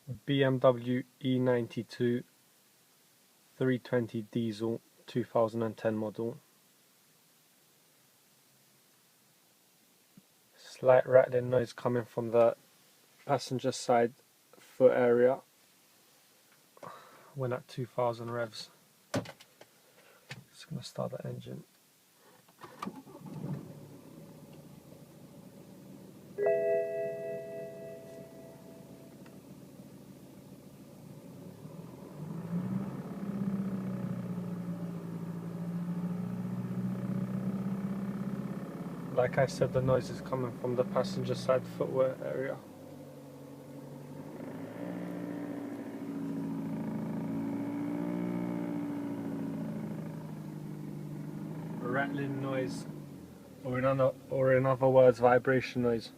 BMW E92 320 diesel 2010 model. Slight rattling noise coming from the passenger side foot area when at 2000 revs. Just going to start the engine. Like I said, the noise is coming from the passenger side footwear area. Rattling noise, or in other words, vibration noise.